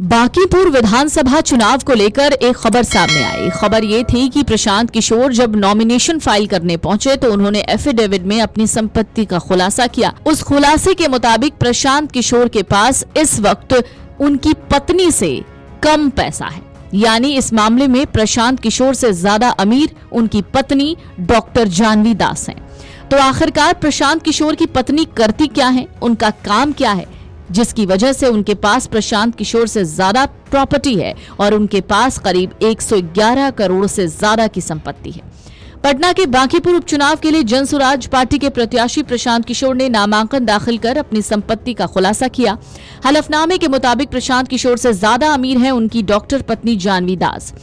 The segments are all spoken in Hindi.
बांकीपुर विधानसभा चुनाव को लेकर एक खबर सामने आई। खबर ये थी कि प्रशांत किशोर जब नॉमिनेशन फाइल करने पहुंचे तो उन्होंने एफिडेविट में अपनी संपत्ति का खुलासा किया। उस खुलासे के मुताबिक प्रशांत किशोर के पास इस वक्त उनकी पत्नी से कम पैसा है, यानी इस मामले में प्रशांत किशोर से ज्यादा अमीर उनकी पत्नी डॉक्टर जानवी दास हैं। तो आखिरकार प्रशांत किशोर की पत्नी करती क्या है, उनका काम क्या है, जिसकी वजह से उनके पास प्रशांत किशोर से ज्यादा प्रॉपर्टी है और उनके पास करीब 111 करोड़ से ज्यादा की संपत्ति है। पटना के बांकीपुर उपचुनाव के लिए जनसुराज पार्टी के प्रत्याशी प्रशांत किशोर ने नामांकन दाखिल कर अपनी संपत्ति का खुलासा किया। हलफनामे के मुताबिक प्रशांत किशोर से ज्यादा अमीर है उनकी डॉक्टर पत्नी जानवी दास।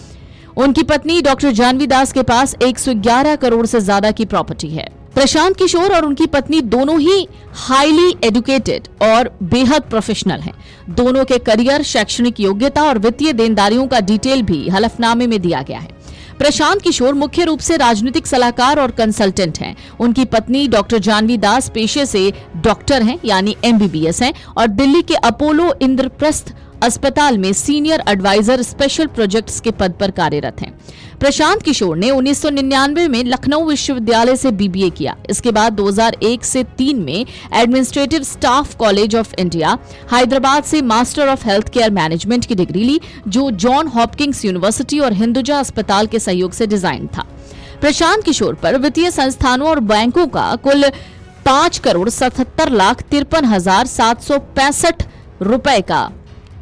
उनकी पत्नी डॉक्टर जानवी दास के पास 111 करोड़ से ज्यादा की प्रॉपर्टी है। प्रशांत किशोर और उनकी पत्नी दोनों ही हाईली एजुकेटेड और बेहद प्रोफेशनल हैं। दोनों के करियर, शैक्षणिक योग्यता और वित्तीय देनदारियों का डिटेल भी हलफनामे में दिया गया है। प्रशांत किशोर मुख्य रूप से राजनीतिक सलाहकार और कंसल्टेंट हैं। उनकी पत्नी डॉक्टर जानवी दास पेशे से डॉक्टर हैं, यानी MBBS हैं और दिल्ली के अपोलो इंद्रप्रस्थ अस्पताल में सीनियर एडवाइजर स्पेशल प्रोजेक्ट्स के पद पर कार्यरत हैं। प्रशांत किशोर ने 1999 में लखनऊ विश्वविद्यालय से BBA किया। इसके बाद 2001 से 3 में Administrative Staff College of India, Hyderabad से master of health care management की डिग्री ली, जो जॉन हॉपकिंस यूनिवर्सिटी और हिंदुजा अस्पताल के सहयोग से डिजाइन था। प्रशांत किशोर पर वित्तीय संस्थानों और बैंकों का कुल 5,77,53,765 रुपए का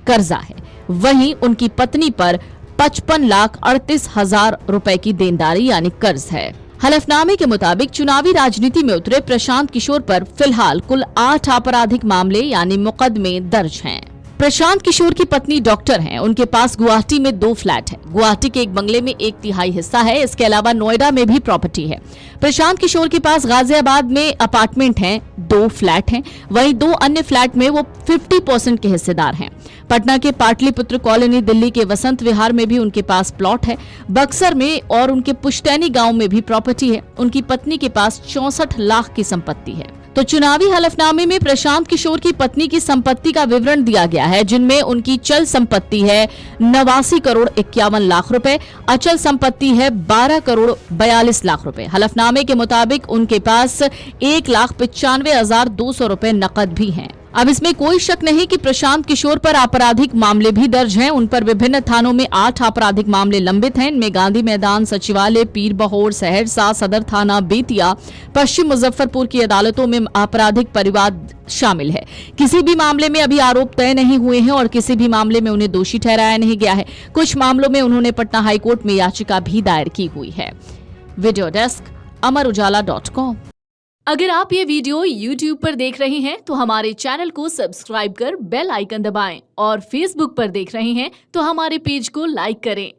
कर्जा है। वहीं उनकी पत्नी पर 55,38,000 रुपए की देनदारी यानी कर्ज है। हलफनामे के मुताबिक चुनावी राजनीति में उतरे प्रशांत किशोर पर फिलहाल कुल 8 आपराधिक मामले यानी मुकदमे दर्ज हैं। प्रशांत किशोर की पत्नी डॉक्टर हैं। उनके पास गुवाहाटी में 2 फ्लैट है। गुवाहाटी के एक बंगले में 1/3 हिस्सा है। इसके अलावा नोएडा में भी प्रॉपर्टी है। प्रशांत किशोर के पास गाजियाबाद में अपार्टमेंट हैं, 2 फ्लैट हैं। वहीं 2 अन्य फ्लैट में वो 50% के हिस्सेदार हैं। पटना के पाटलिपुत्र कॉलोनी, दिल्ली के वसंत विहार में भी उनके पास प्लॉट है। बक्सर में और उनके पुश्तैनी गांव में भी प्रॉपर्टी है। उनकी पत्नी के पास 64 लाख की संपत्ति है। तो चुनावी हलफनामे में प्रशांत किशोर की पत्नी की संपत्ति का विवरण दिया गया है, जिनमें उनकी चल संपत्ति है 89 करोड़ 51 लाख रुपए, अचल संपत्ति है 12 करोड़ 42 लाख रुपए। हलफनामे के मुताबिक उनके पास 1,95,200 रुपए नकद भी हैं। अब इसमें कोई शक नहीं कि प्रशांत किशोर पर आपराधिक मामले भी दर्ज हैं। उन पर विभिन्न थानों में 8 आपराधिक मामले लंबित हैं। इनमें गांधी मैदान, सचिवालय, पीर बहोर, सहरसा सदर थाना, बेतिया, पश्चिम मुजफ्फरपुर की अदालतों में आपराधिक परिवाद शामिल है। किसी भी मामले में अभी आरोप तय नहीं हुए हैं और किसी भी मामले में उन्हें दोषी ठहराया नहीं गया है। कुछ मामलों में उन्होंने पटना हाईकोर्ट में याचिका भी दायर की हुई है। वीडियो डेस्क अमरउजाला.com। अगर आप ये वीडियो YouTube पर देख रहे हैं तो हमारे चैनल को सब्सक्राइब कर बेल आइकन दबाएं और Facebook पर देख रहे हैं तो हमारे पेज को लाइक करें।